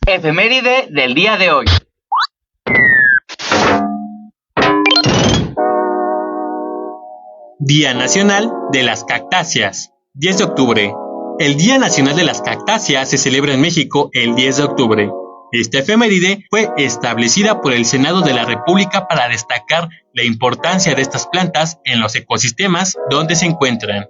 Efeméride del día de hoy. Día Nacional de las Cactáceas, 10 de octubre. El Día Nacional de las Cactáceas se celebra en México el 10 de octubre. Esta efeméride fue establecida por el Senado de la República para destacar la importancia de estas plantas en los ecosistemas donde se encuentran.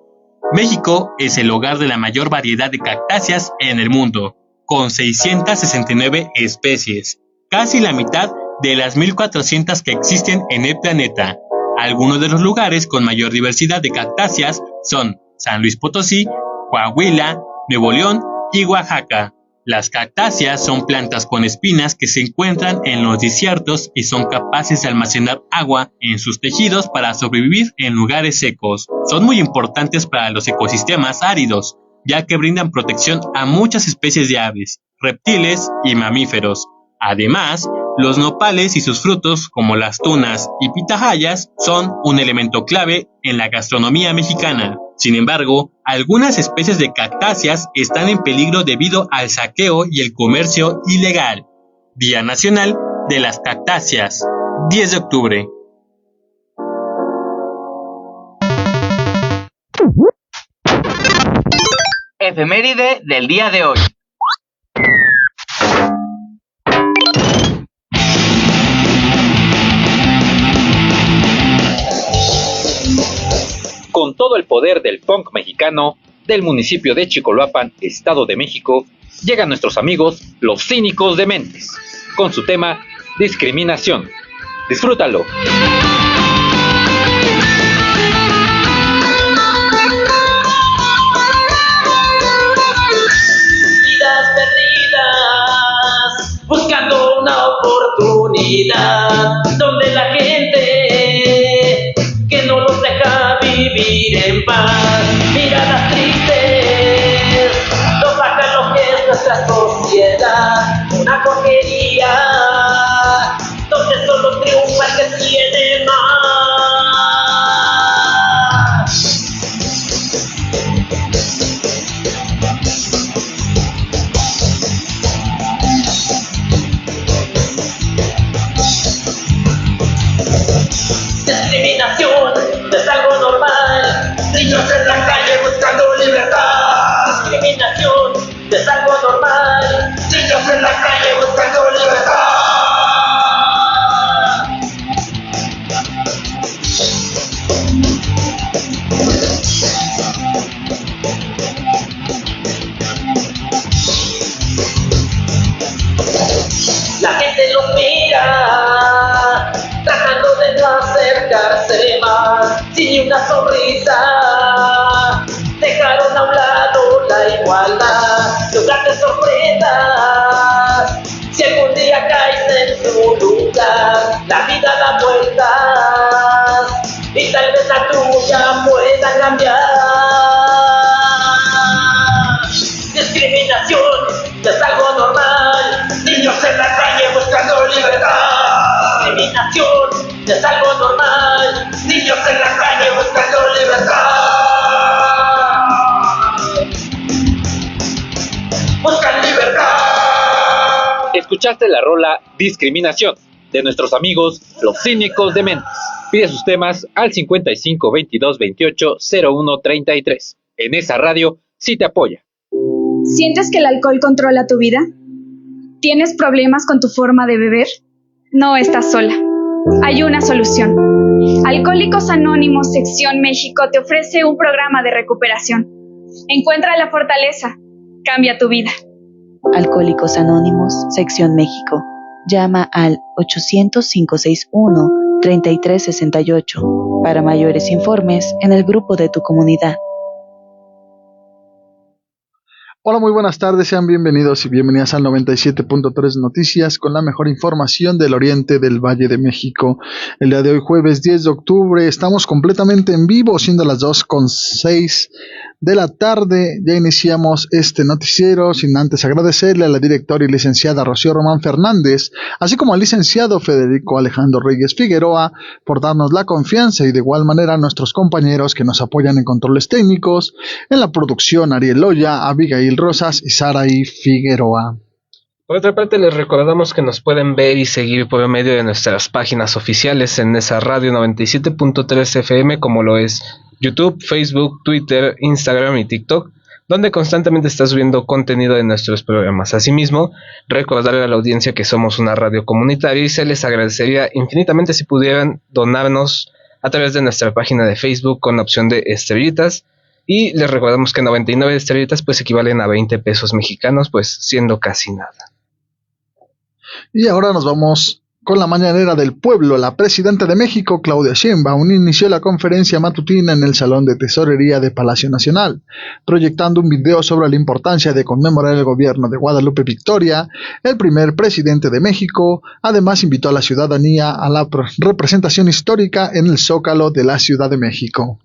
México es el hogar de la mayor variedad de cactáceas en el mundo, con 669 especies, casi la mitad de las 1.400 que existen en el planeta. Algunos de los lugares con mayor diversidad de cactáceas son San Luis Potosí, Coahuila, Nuevo León y Oaxaca. Las cactáceas son plantas con espinas que se encuentran en los desiertos y son capaces de almacenar agua en sus tejidos para sobrevivir en lugares secos. Son muy importantes para los ecosistemas áridos, ya que brindan protección a muchas especies de aves, reptiles y mamíferos. Además, los nopales y sus frutos, como las tunas y pitahayas, son un elemento clave en la gastronomía mexicana. Sin embargo, algunas especies de cactáceas están en peligro debido al saqueo y el comercio ilegal. Día Nacional de las Cactáceas, 10 de octubre. Efeméride del día de hoy. Con todo el poder del funk mexicano, del municipio de Chicoloapan, Estado de México, llegan nuestros amigos Los Cínicos Dementes, con su tema Discriminación. Disfrútalo. Vidas perdidas, buscando una oportunidad, donde la gente que no los deja vivir en paz, miradas tristes, nos sacan lo que es nuestra sociedad, una porquería, donde solo triunfa el que tiene más. Discriminación es algo normal, niños en la calle buscando libertad. Discriminación es algo normal, niños en la calle buscando libertad. La gente los mira, tratando de no acercarse más, sin una sonrisa, dejaron a un lado la igualdad. Lugar de sorpresas, si algún día caes en su lugar, la vida da vueltas y tal vez la tuya pueda cambiar. Discriminación es algo normal, niños en la calle buscando libertad. Discriminación es algo normal, niños en la calle buscando libertad. Buscan libertad. Escuchaste la rola Discriminación de nuestros amigos Los Cínicos Dementes. Pide sus temas al 55 22 28 01 33. En esa radio sí te apoya. ¿Sientes que el alcohol controla tu vida? ¿Tienes problemas con tu forma de beber? No estás sola. Hay una solución. Alcohólicos Anónimos Sección México te ofrece un programa de recuperación. Encuentra la fortaleza. Cambia tu vida. Alcohólicos Anónimos Sección México. Llama al 800-561-3368 para mayores informes en el grupo de tu comunidad. Hola, muy buenas tardes, sean bienvenidos y bienvenidas al 97.3 Noticias con la mejor información del oriente del Valle de México. El día de hoy, jueves 10 de octubre, estamos completamente en vivo, siendo las 2:06 de la tarde. Ya iniciamos este noticiero, sin antes agradecerle a la directora y licenciada Rocío Román Fernández, así como al licenciado Federico Alejandro Reyes Figueroa, por darnos la confianza, y de igual manera a nuestros compañeros que nos apoyan en controles técnicos, en la producción Ariel Loya, Abigail Rosas y Saraí Figueroa. Por otra parte, les recordamos que nos pueden ver y seguir por medio de nuestras páginas oficiales en esa radio 97.3 FM, como lo es YouTube, Facebook, Twitter, Instagram y TikTok, donde constantemente está subiendo contenido de nuestros programas. Asimismo, recordarle a la audiencia que somos una radio comunitaria y se les agradecería infinitamente si pudieran donarnos a través de nuestra página de Facebook con opción de estrellitas. Y les recordamos que 99 estrellitas pues equivalen a 20 pesos mexicanos, pues siendo casi nada. Y ahora nos vamos con la mañanera del pueblo. La presidenta de México, Claudia Sheinbaum, inició la conferencia matutina en el Salón de Tesorería de Palacio Nacional, proyectando un video sobre la importancia de conmemorar el gobierno de Guadalupe Victoria, el primer presidente de México. Además, invitó a la ciudadanía a la representación histórica en el Zócalo de la Ciudad de México.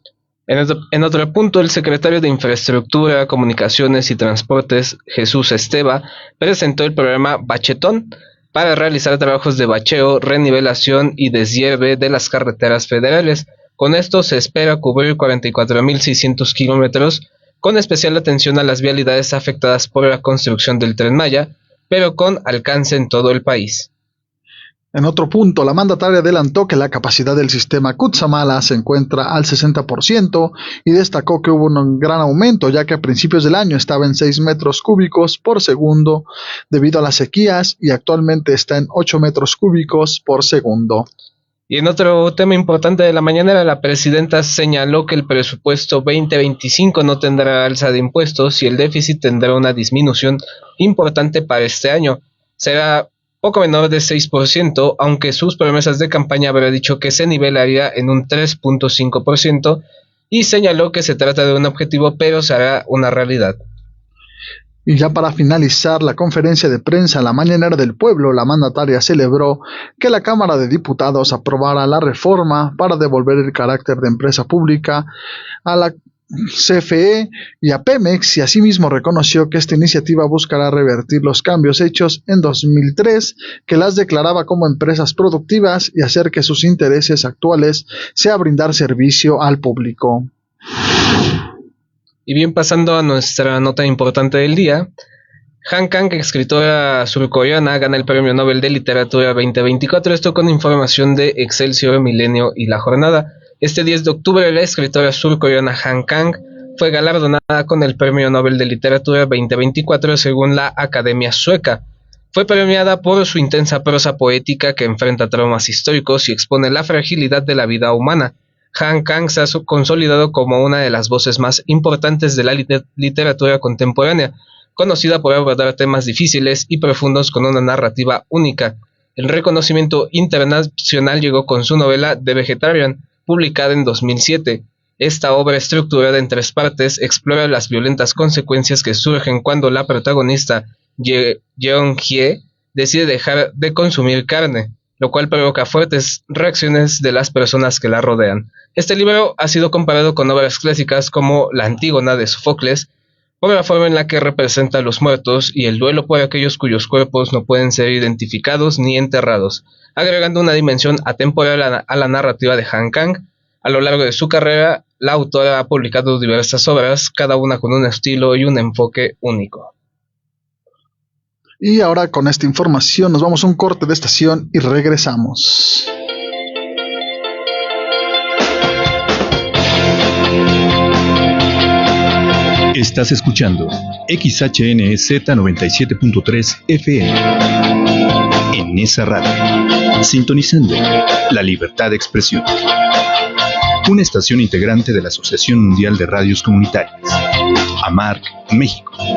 En otro punto, el secretario de Infraestructura, Comunicaciones y Transportes, Jesús Esteva, presentó el programa Bachetón para realizar trabajos de bacheo, renivelación y deshierve de las carreteras federales. Con esto se espera cubrir 44.600 kilómetros, con especial atención a las vialidades afectadas por la construcción del Tren Maya, pero con alcance en todo el país. En otro punto, la mandataria adelantó que la capacidad del sistema Cutzamala se encuentra al 60% y destacó que hubo un gran aumento, ya que a principios del año estaba en 6 metros cúbicos por segundo debido a las sequías y actualmente está en 8 metros cúbicos por segundo. Y en otro tema importante de la mañanera, la presidenta señaló que el presupuesto 2025 no tendrá alza de impuestos y el déficit tendrá una disminución importante para este año. Será poco menor de 6%, aunque sus promesas de campaña habrá dicho que se nivelaría en un 3.5%, y señaló que se trata de un objetivo, pero será una realidad. Y ya para finalizar la conferencia de prensa La Mañanera del Pueblo, la mandataria celebró que la Cámara de Diputados aprobara la reforma para devolver el carácter de empresa pública a la CFE y a Pemex, y asimismo reconoció que esta iniciativa buscará revertir los cambios hechos en 2003, que las declaraba como empresas productivas, y hacer que sus intereses actuales sea brindar servicio al público. Y bien, pasando a nuestra nota importante del día, Han Kang, escritora surcoreana, gana el Premio Nobel de Literatura 2024, esto con información de Excelsior, Milenio y La Jornada. Este 10 de octubre, la escritora surcoreana Han Kang fue galardonada con el Premio Nobel de Literatura 2024 según la Academia Sueca. Fue premiada por su intensa prosa poética que enfrenta traumas históricos y expone la fragilidad de la vida humana. Han Kang se ha consolidado como una de las voces más importantes de la literatura contemporánea, conocida por abordar temas difíciles y profundos con una narrativa única. El reconocimiento internacional llegó con su novela The Vegetarian, publicada en 2007. Esta obra, estructurada en 3 partes, explora las violentas consecuencias que surgen cuando la protagonista, Jeong-hye, decide dejar de consumir carne, lo cual provoca fuertes reacciones de las personas que la rodean. Este libro ha sido comparado con obras clásicas como La Antígona de Sófocles, por la forma en la que representa a los muertos y el duelo por aquellos cuyos cuerpos no pueden ser identificados ni enterrados, agregando una dimensión atemporal a la narrativa de Han Kang. A lo largo de su carrera, la autora ha publicado diversas obras, cada una con un estilo y un enfoque único. Y ahora con esta información nos vamos a un corte de estación y regresamos. Estás escuchando XHNZ 97.3 FM. En esa radio, sintonizando la libertad de expresión. Una estación integrante de la Asociación Mundial de Radios Comunitarias, AMARC, México. En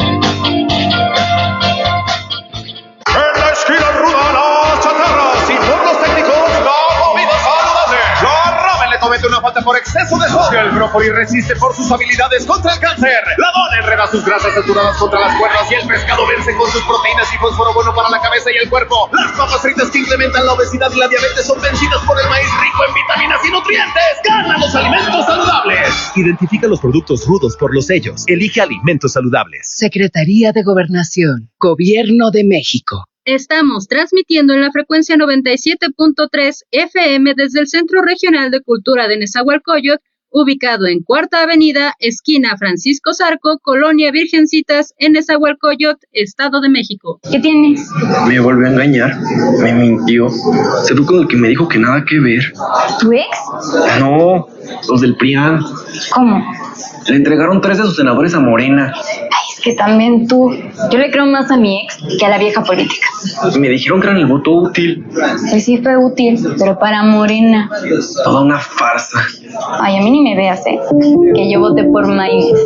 la esquina ruda, las chatarras y por los técnicos, la comida saludable. La ramen le comete una falta por exceso de sodio. El brócoli resiste por sus habilidades contra el cáncer. La dona enreda sus grasas saturadas contra las cuerdas y el pescado vence con sus proteínas y fósforo bueno para la cabeza y el cuerpo. Las papas fritas que incrementan la obesidad y la diabetes son vencidas por el maíz rico en vitaminas y nutrientes. ¡Gana los alimentos saludables! Identifica los productos rudos por los sellos. Elige alimentos saludables. Secretaría de Gobernación. Gobierno de México. Estamos transmitiendo en la frecuencia 97.3 FM desde el Centro Regional de Cultura de Nezahualcóyotl ubicado en Cuarta Avenida, esquina Francisco Zarco, Colonia Virgencitas, en Nezahualcóyotl, Estado de México. ¿Qué tienes? Me volvió a engañar, me mintió. Se fue con el que me dijo que nada que ver. ¿Tu ex? No, los del PRIAN. ¿Cómo? Le entregaron 3 de sus senadores a Morena. Ay, es que también tú. Yo le creo más a mi ex que a la vieja política. Me dijeron que eran el voto útil. Pues sí fue útil, pero para Morena. Toda una farsa. Ay, a mí ni me veas, que yo voté por Maines.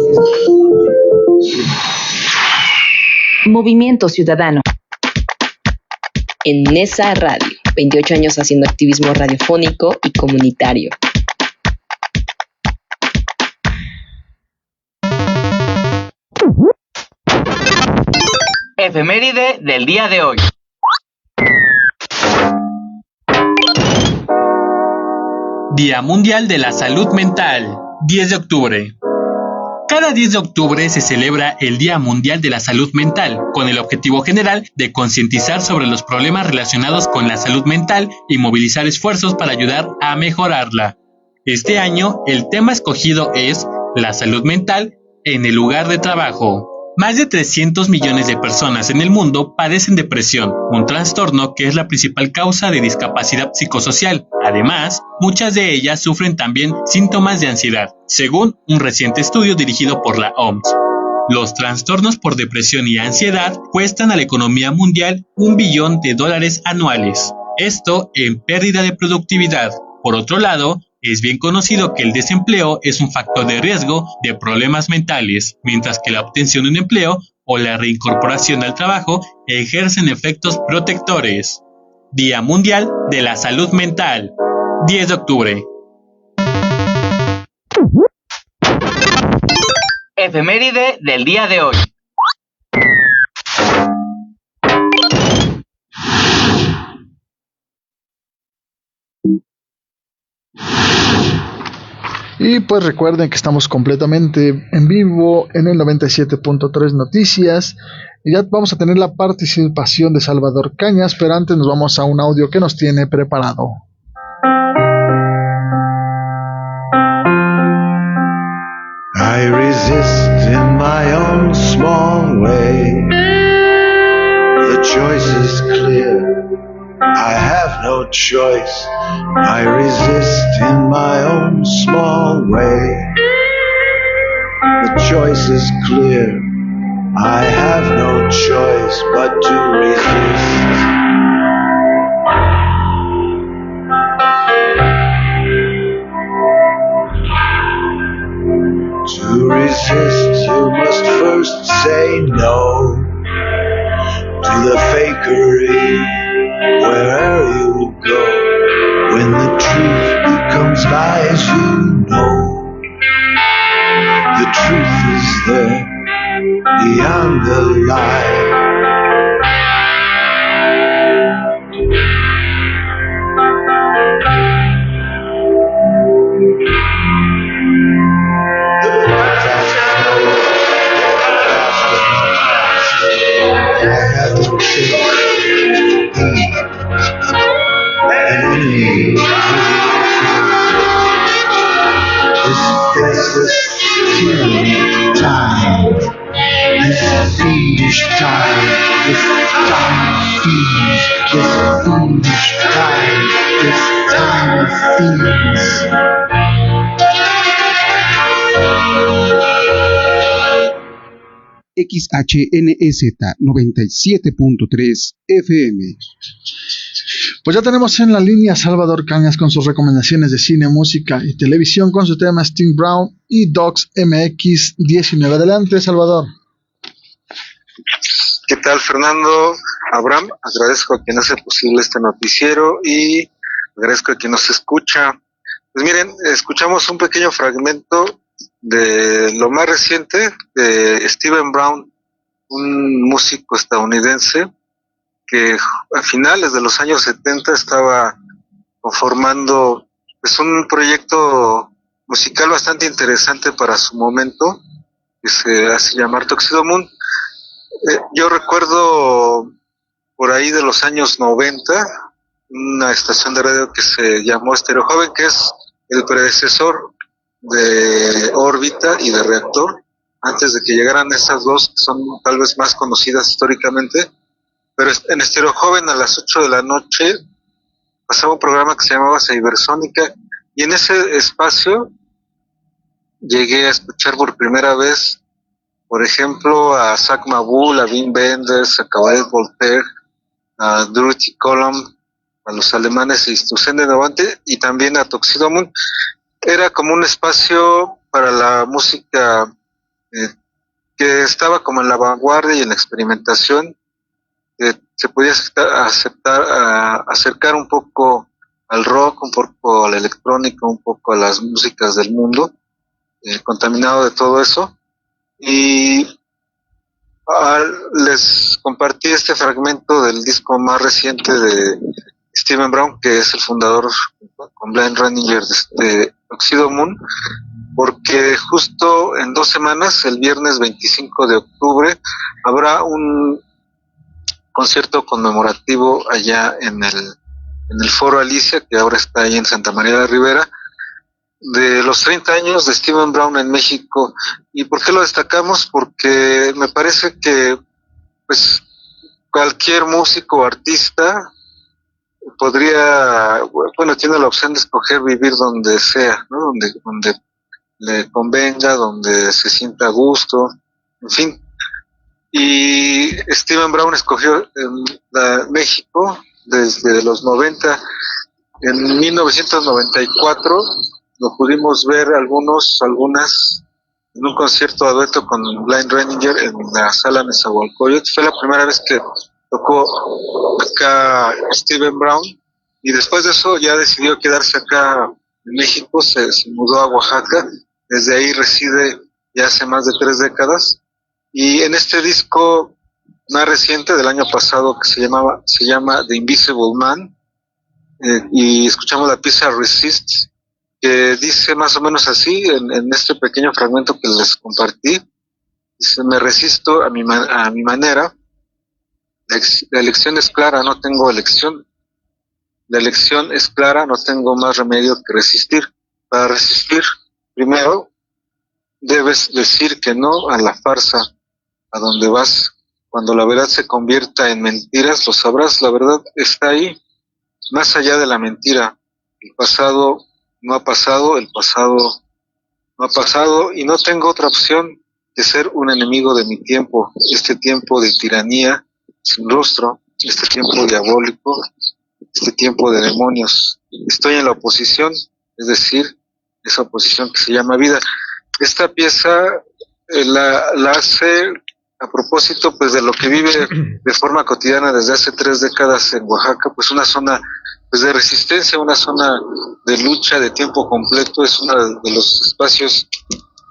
Movimiento Ciudadano. En Nesa Radio, 28 años haciendo activismo radiofónico y comunitario. Efeméride del día de hoy. Día Mundial de la Salud Mental, 10 de octubre. Cada 10 de octubre se celebra el Día Mundial de la Salud Mental, con el objetivo general de concientizar sobre los problemas relacionados con la salud mental y movilizar esfuerzos para ayudar a mejorarla. Este año, el tema escogido es la salud mental en el lugar de trabajo. Más de 300 millones de personas en el mundo padecen depresión, un trastorno que es la principal causa de discapacidad psicosocial. Además, muchas de ellas sufren también síntomas de ansiedad, según un reciente estudio dirigido por la OMS. Los trastornos por depresión y ansiedad cuestan a la economía mundial $1 billón anuales. Esto en pérdida de productividad. Por otro lado, es bien conocido que el desempleo es un factor de riesgo de problemas mentales, mientras que la obtención de un empleo o la reincorporación al trabajo ejercen efectos protectores. Día Mundial de la Salud Mental, 10 de octubre. Efeméride del día de hoy. Y pues recuerden que estamos completamente en vivo en el 97.3 Noticias. Y ya vamos a tener la participación de Salvador Cañas, pero antes nos vamos a un audio que nos tiene preparado. I resist in my own small way. The choice is clear. I have no choice. I resist in my own small way. The choice is clear. I have no choice but to resist. To resist, you must first say no to the fakery. Wherever you go, when the truth becomes lies, you know the truth is there beyond the lie. The past I have no choice. This tyranny time, this fiendish time, this time of fiends, this foolish time, this time of fiends. XHNEZ 97.3 FM. Pues ya tenemos en la línea a Salvador Cañas con sus recomendaciones de cine, música y televisión con su tema Sting Brown y Docs MX 19. Adelante, Salvador. ¿Qué tal, Fernando? Abraham, agradezco a quien hace posible este noticiero y agradezco a quien nos escucha. Pues miren, escuchamos un pequeño fragmento de lo más reciente de Steven Brown, un músico estadounidense que a finales de los años 70 estaba conformando pues un proyecto musical bastante interesante para su momento, que se hace llamar Tuxedo Moon. Yo recuerdo por ahí de los años 90 una estación de radio que se llamó Estéreo Joven, que es el predecesor de órbita y de reactor, antes de que llegaran esas dos que son tal vez más conocidas históricamente. Pero en Estéreo Joven a las 8 de la noche pasaba un programa que se llamaba Cybersónica, y en ese espacio llegué a escuchar por primera vez, por ejemplo, a Zach Mabul, a Wim Wenders, a Cabaret Voltaire, a Dorothy Column, a los alemanes de Toussaint Louverture y también a Tuxedo Moon. Era como un espacio para la música que estaba como en la vanguardia y en la experimentación. Se podía acercar un poco al rock, un poco a la electrónica, un poco a las músicas del mundo, contaminado de todo eso. Y les compartí este fragmento del disco más reciente de Steven Brown, que es el fundador con Blind Renninger de Tuxedo Moon, porque justo en 2 semanas, el viernes 25 de octubre, habrá un concierto conmemorativo allá en el Foro Alicia, que ahora está ahí en Santa María de Rivera, de los 30 años de Steven Brown en México. ¿Y por qué lo destacamos? Porque me parece que pues cualquier músico o artista podría, bueno, tiene la opción de escoger vivir donde sea, ¿no? Donde le convenga, donde se sienta a gusto, en fin. Y Steven Brown escogió México desde los 90. En 1994 lo pudimos ver algunas en un concierto a dueto con Blind Renninger en la sala Nezahualcóyotl. Fue la primera vez que tocó acá Steven Brown, y después de eso ya decidió quedarse acá en México, se mudó a Oaxaca, desde ahí reside ya hace más de 3 décadas. Y en este disco más reciente del año pasado, que se llama The Invisible Man, y escuchamos la pieza Resist, que dice más o menos así, en este pequeño fragmento que les compartí. Dice: me resisto a mi manera, la elección es clara, no tengo elección. La elección es clara, no tengo más remedio que resistir. Para resistir, primero debes decir que no a la farsa. A donde vas, cuando la verdad se convierta en mentiras, lo sabrás. La verdad está ahí, más allá de la mentira. El pasado no ha pasado, el pasado no ha pasado, y no tengo otra opción que ser un enemigo de mi tiempo, este tiempo de tiranía sin rostro, este tiempo diabólico, este tiempo de demonios. Estoy en la oposición, es decir, esa oposición que se llama vida. Esta pieza la hace a propósito pues de lo que vive de forma cotidiana desde hace 3 décadas en Oaxaca, pues una zona pues de resistencia, una zona de lucha de tiempo completo. Es uno de los espacios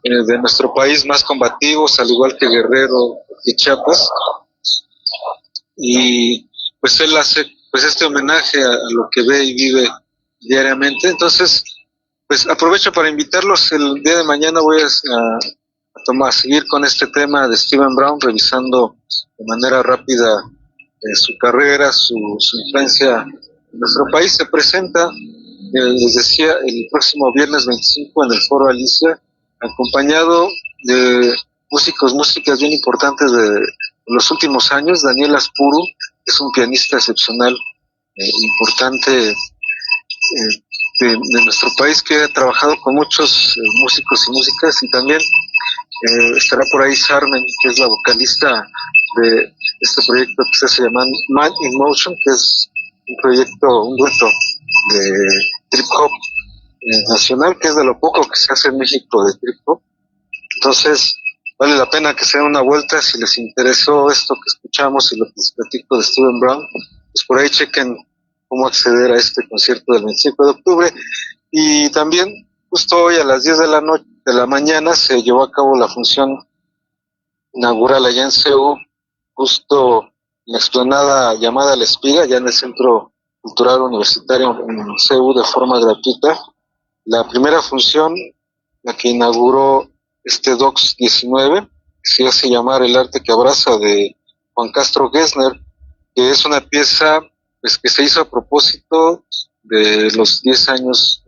de nuestro país más combativos, al igual que Guerrero y Chiapas. Y pues él hace pues este homenaje a lo que ve y vive diariamente. Entonces pues aprovecho para invitarlos. El día de mañana voy a seguir con este tema de Steven Brown, revisando de manera rápida su carrera, su influencia en nuestro país. Se presenta, les decía, el próximo viernes 25 en el Foro Alicia, acompañado de músicas bien importantes de los últimos años. Daniel Aspuru es un pianista excepcional, importante de nuestro país, que ha trabajado con muchos músicos y músicas, y también estará por ahí Sarmen, que es la vocalista de este proyecto que se llama Man in Motion, que es un dueto de trip hop nacional, que es de lo poco que se hace en México de trip hop. Entonces vale la pena que se den una vuelta. Si les interesó esto que escuchamos y lo que les platico de Steven Brown, pues por ahí chequen cómo acceder a este concierto del 25 de octubre. Y también justo hoy a las 10 de la mañana se llevó a cabo la función inaugural allá en CEU, justo en la explanada llamada La Espiga, ya en el Centro Cultural Universitario en CEU, de forma gratuita. La primera función, la que inauguró este DOCS 19, que se hace llamar El arte que abraza, de Juan Castro Gessner, que es una pieza pues que se hizo a propósito de los 10 años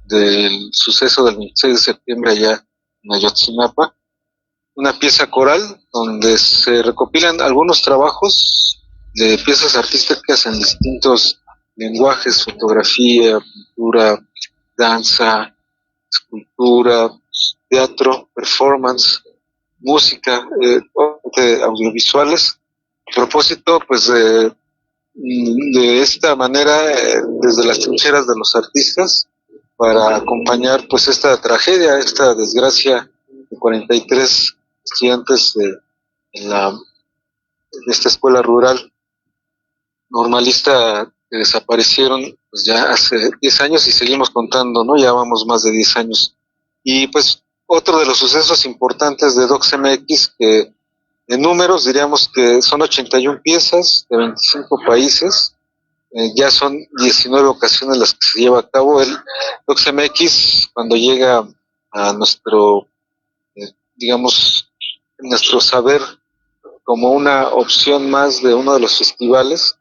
del suceso del 26 de septiembre allá en Ayotzinapa, una pieza coral donde se recopilan algunos trabajos de piezas artísticas en distintos lenguajes: fotografía, pintura, danza, escultura, teatro, performance, música, audiovisuales. A propósito, pues de esta manera, desde las trincheras de los artistas, para acompañar pues esta tragedia, esta desgracia de 43 estudiantes de esta escuela rural normalista que desaparecieron pues ya hace 10 años y seguimos contando, ¿no? Ya vamos más de 10 años. Y pues otro de los sucesos importantes de DocsMX, que en números diríamos que son 81 piezas de 25 países, ya son 19 ocasiones las que se lleva a cabo. El DocsMX, cuando llega a nuestro, digamos, nuestro saber como una opción más de uno de los festivales,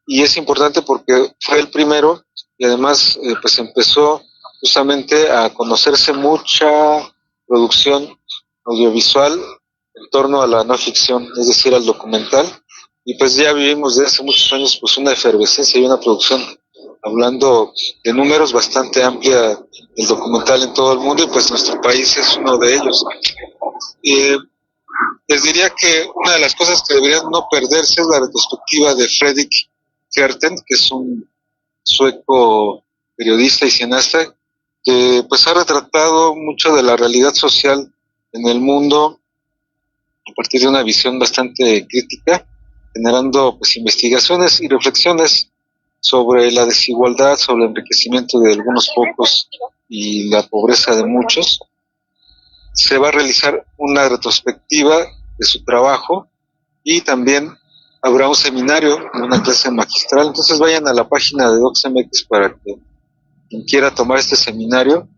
y es importante porque fue el primero y además pues empezó justamente a conocerse mucha producción audiovisual en torno a la no ficción, es decir, al documental, y pues ya vivimos desde hace muchos años pues una efervescencia y una producción, hablando de números, bastante amplia del documental en todo el mundo, y pues nuestro país es uno de ellos. Les diría que una de las cosas que deberían no perderse es la retrospectiva de Fredrik Kerten, que es un sueco periodista y cineasta que pues ha retratado mucho de la realidad social en el mundo a partir de una visión bastante crítica, generando pues investigaciones y reflexiones sobre la desigualdad, sobre el enriquecimiento de algunos pocos y la pobreza de muchos. Se va a realizar una retrospectiva de su trabajo y también habrá un seminario, una clase magistral. Entonces vayan a la página de DocsMX para que quien quiera tomar este seminario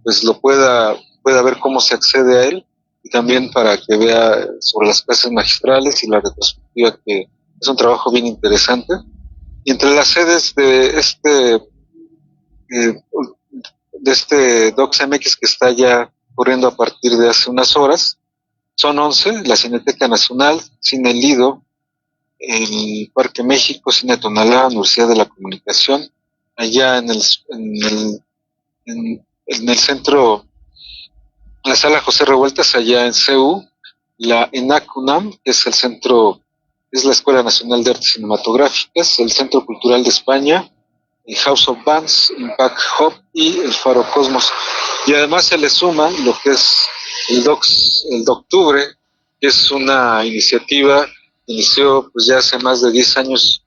pues lo pueda ver cómo se accede a él, y también para que vea sobre las clases magistrales y la retrospectiva, que es un trabajo bien interesante. Y entre las sedes de este DocsMX, que está ya corriendo a partir de hace unas horas, son 11: la Cineteca Nacional, Cine Lido, el Parque México, Cine Tonalá, Universidad de la Comunicación, allá en el centro, la Sala José Revueltas, allá en CEU, la ENAC-UNAM, que es el centro, es la Escuela Nacional de Artes Cinematográficas, el Centro Cultural de España, el House of Bands, Impact Hub y el Faro Cosmos. Y además se le suma lo que es el Doctubre, que es una iniciativa que inició pues ya hace más de 10 años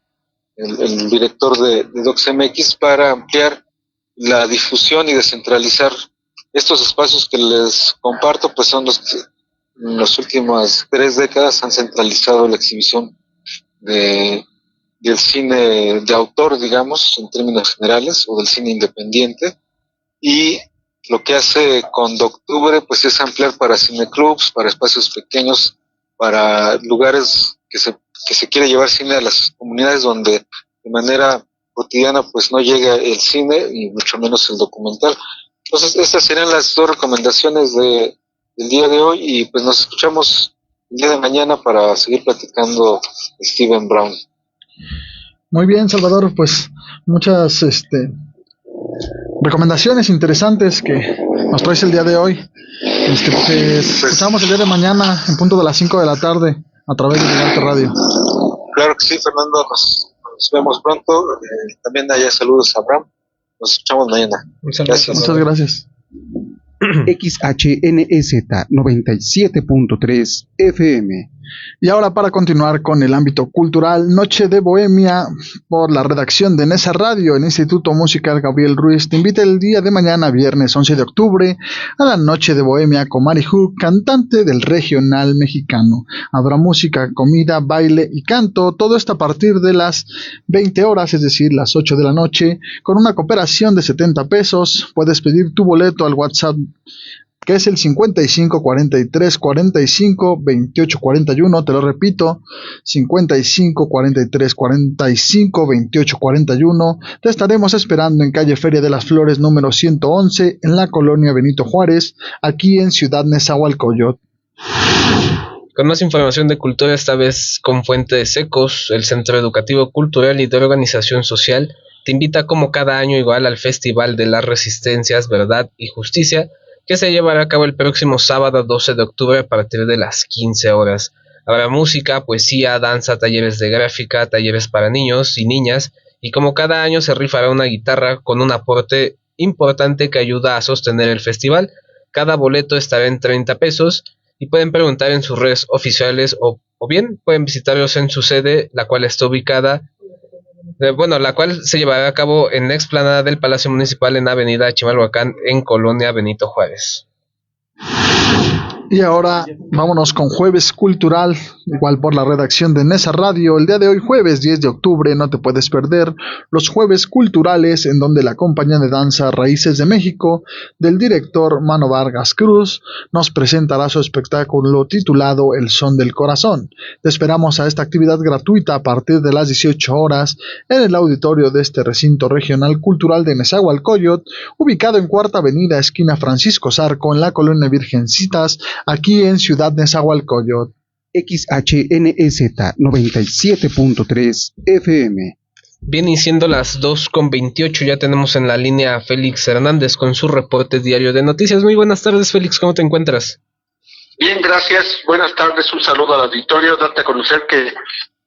el director de DocsMX, para ampliar la difusión y descentralizar estos espacios que les comparto, pues son los que en las últimas 3 décadas han centralizado la exhibición del cine de autor, digamos, en términos generales, o del cine independiente. Y lo que hace con Doctubre pues es ampliar para cineclubs, para espacios pequeños, para lugares que se quiere llevar cine a las comunidades donde de manera cotidiana pues no llega el cine y mucho menos el documental. Entonces estas serían las 2 recomendaciones del día de hoy, y pues nos escuchamos el día de mañana para seguir platicando de Steven Brown. Muy bien, Salvador, pues muchas recomendaciones interesantes que nos traes el día de hoy. Pues escuchamos el día de mañana en punto de las 5 de la tarde a través de Gigante Radio. Claro que sí, Fernando, nos vemos pronto. También allá saludos a Abraham. Nos escuchamos mañana. Gracias. Muchas gracias. XHNEZ 97.3 FM. Y ahora, para continuar con el ámbito cultural, Noche de Bohemia por la redacción de Nesa Radio, el Instituto Musical Gabriel Ruiz te invita el día de mañana, viernes 11 de octubre, a la Noche de Bohemia con Mari Hu, cantante del regional mexicano. Habrá música, comida, baile y canto, todo esto a partir de las 20 horas, es decir, las 8 de la noche, con una cooperación de 70 pesos. Puedes pedir tu boleto al WhatsApp que es el 55 43 45 28 41. Te lo repito, 55 43 45 28 41. Te estaremos esperando en calle Feria de las Flores número 111 en la colonia Benito Juárez, aquí en Ciudad Nezahualcóyotl. Con más información de cultura, esta vez con Fuente de Secos, el Centro Educativo Cultural y de Organización Social te invita como cada año igual al Festival de las Resistencias, Verdad y Justicia, que se llevará a cabo el próximo sábado 12 de octubre a partir de las 15 horas. Habrá música, poesía, danza, talleres de gráfica, talleres para niños y niñas, y como cada año se rifará una guitarra con un aporte importante que ayuda a sostener el festival. Cada boleto estará en 30 pesos y pueden preguntar en sus redes oficiales o bien pueden visitarlos en su sede, la cual está ubicada, la cual se llevará a cabo en la explanada del Palacio Municipal en Avenida Chimalhuacán, en Colonia Benito Juárez. Y ahora vámonos con Jueves Cultural, igual por la redacción de Nesa Radio. El día de hoy, jueves 10 de octubre, no te puedes perder los Jueves Culturales, en donde la compañía de danza Raíces de México, del director Mano Vargas Cruz, nos presentará su espectáculo titulado El Son del Corazón. Te esperamos a esta actividad gratuita a partir de las 18 horas en el auditorio de este recinto regional cultural de Nezahualcóyotl, ubicado en Cuarta Avenida, esquina Francisco Zarco, en la colonia Virgencitas, aquí en Ciudad Nezahualcóyotl. XHNEZ 97.3 FM. Bien, y siendo las 2:28, ya tenemos en la línea a Félix Hernández con su reporte diario de noticias. Muy buenas tardes, Félix, ¿cómo te encuentras? Bien, gracias. Buenas tardes, un saludo al auditorio. Darte a conocer que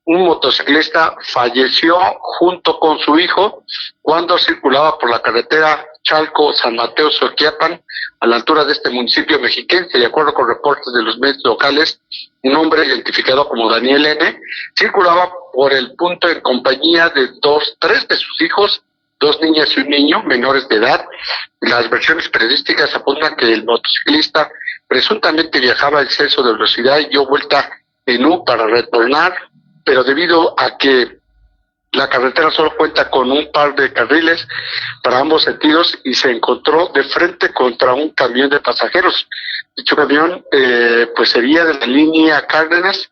un motociclista falleció junto con su hijo cuando circulaba por la carretera Chalco-San Mateo-Soquiapan, a la altura de este municipio mexiquense. De acuerdo con reportes de los medios locales, un hombre identificado como Daniel N. circulaba por el punto en compañía de tres de sus hijos, 2 niñas y un niño menores de edad. Las versiones periodísticas apuntan que el motociclista presuntamente viajaba a exceso de velocidad y dio vuelta en U para retornar, pero debido a que la carretera solo cuenta con un par de carriles para ambos sentidos y se encontró de frente contra un camión de pasajeros. Dicho camión pues sería de la línea Cárdenas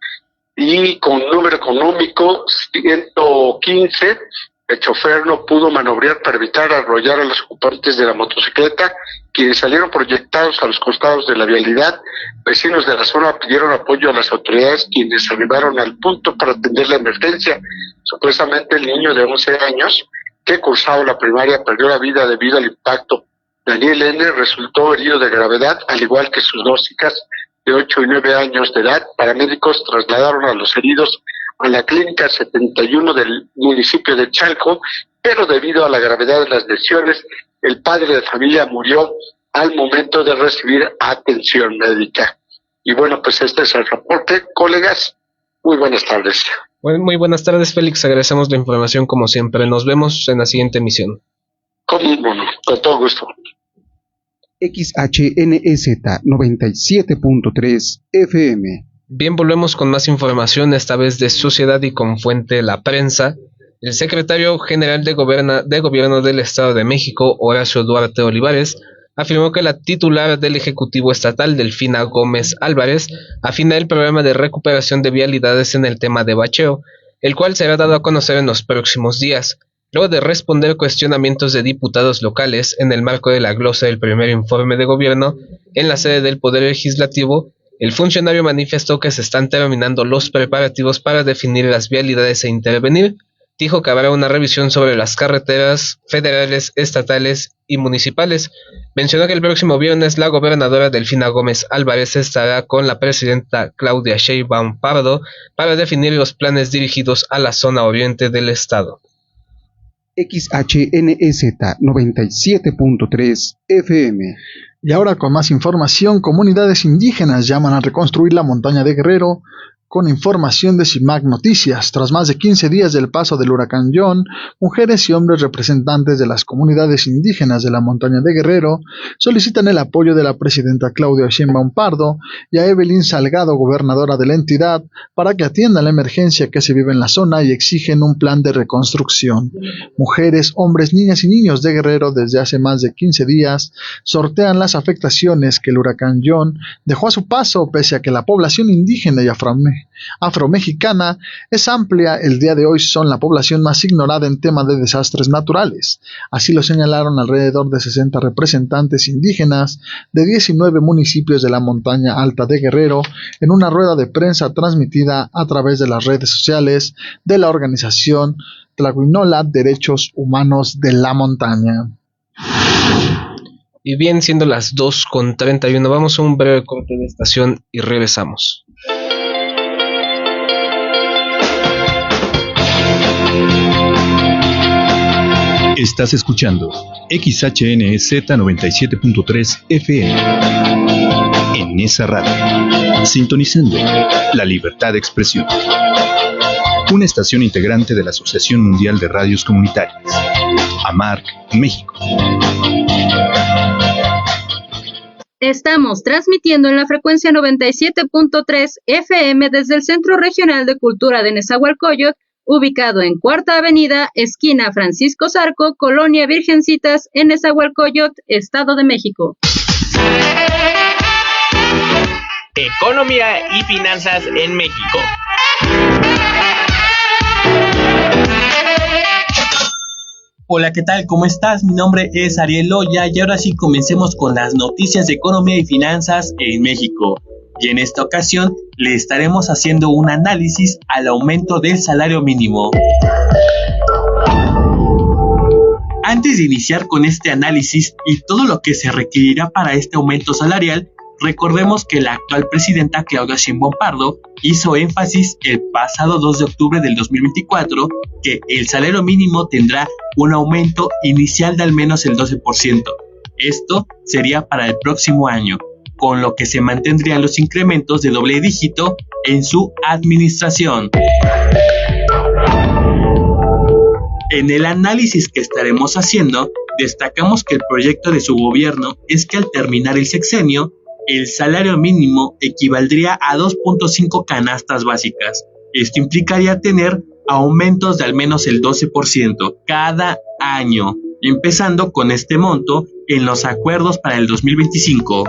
y con número económico 115. El chofer no pudo maniobrar para evitar arrollar a los ocupantes de la motocicleta, quienes salieron proyectados a los costados de la vialidad. Vecinos de la zona pidieron apoyo a las autoridades, quienes arribaron al punto para atender la emergencia. Supuestamente el niño de 11 años que cursaba la primaria perdió la vida debido al impacto. Daniel N. resultó herido de gravedad, al igual que sus 2 hijas de 8 y 9 años de edad. Paramédicos trasladaron a los heridos a la clínica 71 del municipio de Chalco, pero debido a la gravedad de las lesiones, el padre de familia murió al momento de recibir atención médica. Y bueno, pues este es el reporte, colegas. Muy buenas tardes. Bueno, muy buenas tardes, Félix. Agradecemos la información como siempre. Nos vemos en la siguiente emisión. Con todo gusto. XHNEZ 97.3 FM. Bien, volvemos con más información, esta vez de Sociedad y con fuente La Prensa. El secretario general de Gobierno del Estado de México, Horacio Duarte Olivares, afirmó que la titular del Ejecutivo Estatal, Delfina Gómez Álvarez, afina el programa de recuperación de vialidades en el tema de bacheo, el cual será dado a conocer en los próximos días. Luego de responder cuestionamientos de diputados locales en el marco de la glosa del primer informe de gobierno en la sede del Poder Legislativo, el funcionario manifestó que se están terminando los preparativos para definir las vialidades e intervenir. Dijo que habrá una revisión sobre las carreteras federales, estatales y municipales. Mencionó que el próximo viernes la gobernadora Delfina Gómez Álvarez estará con la presidenta Claudia Sheinbaum Pardo para definir los planes dirigidos a la zona oriente del estado. XHNEZ 97.3 FM. Y ahora con más información, comunidades indígenas llaman a reconstruir la montaña de Guerrero con información de CIMAC Noticias. Tras más de 15 días del paso del huracán John, mujeres y hombres representantes de las comunidades indígenas de la montaña de Guerrero solicitan el apoyo de la presidenta Claudia Sheinbaum Pardo y a Evelyn Salgado, gobernadora de la entidad, para que atiendan la emergencia que se vive en la zona y exigen un plan de reconstrucción. Mujeres, hombres, niñas y niños de Guerrero desde hace más de 15 días sortean las afectaciones que el huracán John dejó a su paso, pese a que la población indígena y afromexicana es amplia. El día de hoy son la población más ignorada en tema de desastres naturales. Así lo señalaron alrededor de 60 representantes indígenas de 19 municipios de la montaña alta de Guerrero en una rueda de prensa transmitida a través de las redes sociales de la organización Tlahuinola Derechos Humanos de la Montaña. Y bien, siendo las 2:31, vamos a un breve corte de estación y regresamos. Estás escuchando XHNZ 97.3 FM. En esa radio, sintonizando la libertad de expresión. Una estación integrante de la Asociación Mundial de Radios Comunitarias, AMARC, México. Estamos transmitiendo en la frecuencia 97.3 FM desde el Centro Regional de Cultura de Nezahualcóyotl, ubicado en Cuarta Avenida, esquina Francisco Zarco, Colonia Virgencitas, en Nezahualcóyotl, Estado de México. Economía y finanzas en México. Hola, ¿qué tal? ¿Cómo estás? Mi nombre es Ariel Loya y ahora sí comencemos con las noticias de economía y finanzas en México. Y en esta ocasión le estaremos haciendo un análisis al aumento del salario mínimo. Antes de iniciar con este análisis y todo lo que se requerirá para este aumento salarial, recordemos que la actual presidenta Claudia Sheinbaum Pardo hizo énfasis el pasado 2 de octubre del 2024 que el salario mínimo tendrá un aumento inicial de al menos el 12%. Esto sería para el próximo año, con lo que se mantendrían los incrementos de doble dígito en su administración. En el análisis que estaremos haciendo, destacamos que el proyecto de su gobierno es que al terminar el sexenio, el salario mínimo equivaldría a 2.5 canastas básicas. Esto implicaría tener aumentos de al menos el 12% cada año, empezando con este monto en los acuerdos para el 2025.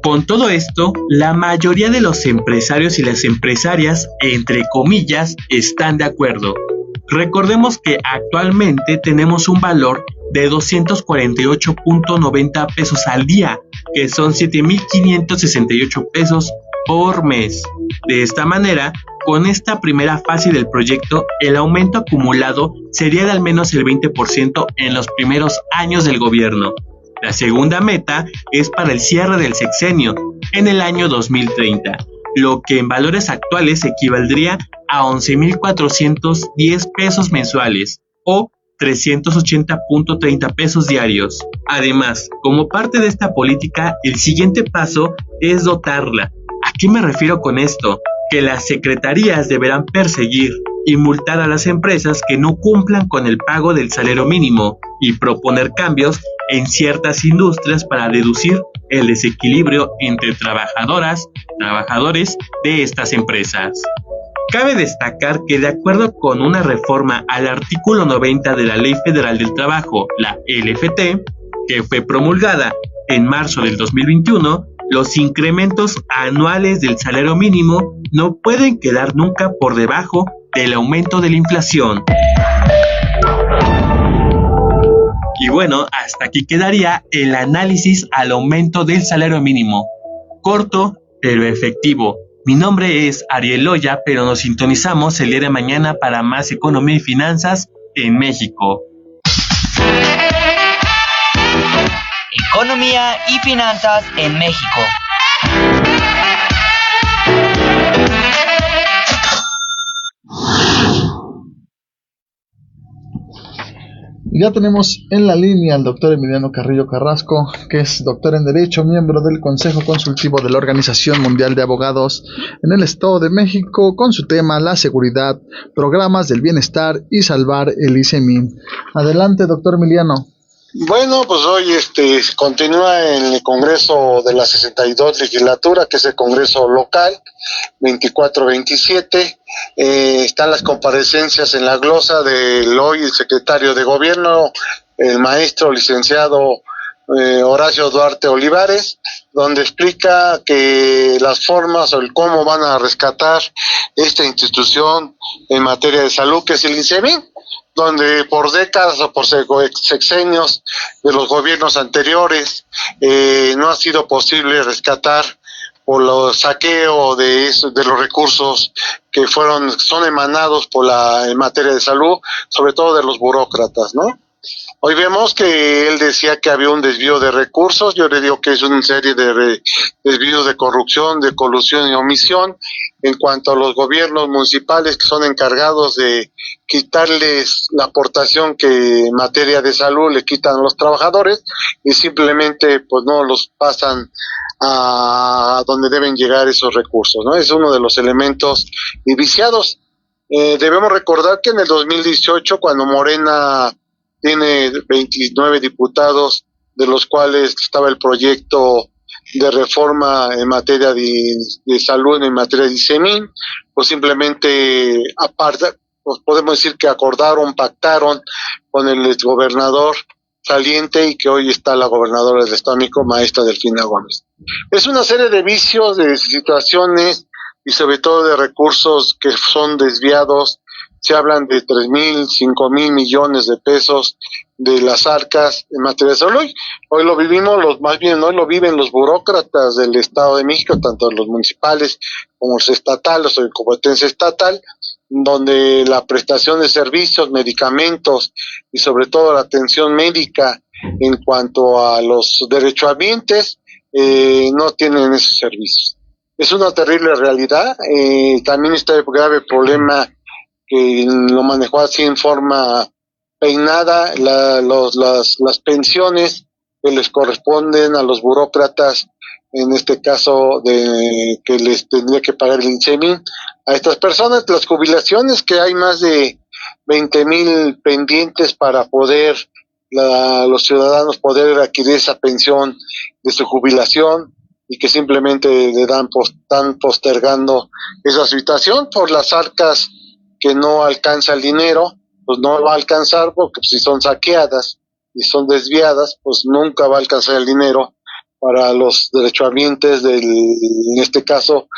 Con todo esto, la mayoría de los empresarios y las empresarias, entre comillas, están de acuerdo. Recordemos que actualmente tenemos un valor de 248.90 pesos al día, que son 7.568 pesos por mes. De esta manera, con esta primera fase del proyecto, el aumento acumulado sería de al menos el 20% en los primeros años del gobierno. La segunda meta es para el cierre del sexenio, en el año 2030, lo que en valores actuales equivaldría a 11.410 pesos mensuales o 380.30 pesos diarios. Además, como parte de esta política, el siguiente paso es dotarla. ¿A qué me refiero con esto? Que las secretarías deberán perseguir y multar a las empresas que no cumplan con el pago del salario mínimo y proponer cambios en ciertas industrias para reducir el desequilibrio entre trabajadores de estas empresas. Cabe destacar que de acuerdo con una reforma al artículo 90 de la Ley Federal del Trabajo, la LFT, que fue promulgada en marzo del 2021, los incrementos anuales del salario mínimo no pueden quedar nunca por debajo del aumento de la inflación. Y bueno, hasta aquí quedaría el análisis al aumento del salario mínimo. Corto, pero efectivo. Mi nombre es Ariel Loya, pero nos sintonizamos el día de mañana para más economía y finanzas en México. Economía y finanzas en México. Ya tenemos en la línea al doctor Emiliano Carrillo Carrasco, que es doctor en Derecho, miembro del Consejo Consultivo de la Organización Mundial de Abogados en el Estado de México, con su tema la seguridad, programas del bienestar y salvar el ICEMIN. Adelante, doctor Emiliano. Bueno, pues hoy continúa en el Congreso de la 62 legislatura, que es el Congreso local, 24-27. Están las comparecencias en la glosa del hoy el secretario de Gobierno, el maestro licenciado Horacio Duarte Olivares, donde explica que las formas o el cómo van a rescatar esta institución en materia de salud, que es el INSEMIN, donde por décadas o por sexenios de los gobiernos anteriores no ha sido posible rescatar por los saqueo de los recursos que son emanados en materia de salud, sobre todo de los burócratas, ¿no? Hoy vemos que él decía que había un desvío de recursos. Yo le digo que es una serie de desvíos de corrupción, de colusión y omisión en cuanto a los gobiernos municipales que son encargados de quitarles la aportación que en materia de salud le quitan a los trabajadores y simplemente pues no los pasan a donde deben llegar esos recursos, ¿no? Es uno de los elementos viciados. Debemos recordar que en el 2018, cuando Morena tiene 29 diputados, de los cuales estaba el proyecto de reforma en materia de salud, en materia de ICEMIN, pues simplemente aparte, pues podemos decir que acordaron, pactaron con el exgobernador saliente y que hoy está la gobernadora del Estado de México, maestra Delfina Gómez. Es una serie de vicios, de situaciones y sobre todo de recursos que son desviados. Se hablan de 3,000, 5,000 millones de pesos de las arcas en materia de salud. Hoy lo vivimos, hoy lo viven los burócratas del Estado de México, tanto los municipales como los estatales o de competencia estatal, donde la prestación de servicios, medicamentos y sobre todo la atención médica en cuanto a los derechohabientes no tienen esos servicios. Es una terrible realidad. También está el grave problema que lo manejó así en forma peinada, las pensiones que les corresponden a los burócratas, en este caso que les tendría que pagar el INSEMIN a estas personas, las jubilaciones, que hay más de 20,000 pendientes para poder los ciudadanos poder adquirir esa pensión de su jubilación y que simplemente están postergando esa situación por las arcas que no alcanza el dinero, pues no va a alcanzar porque si son saqueadas y son desviadas, pues nunca va a alcanzar el dinero para los derechohabientes en este caso,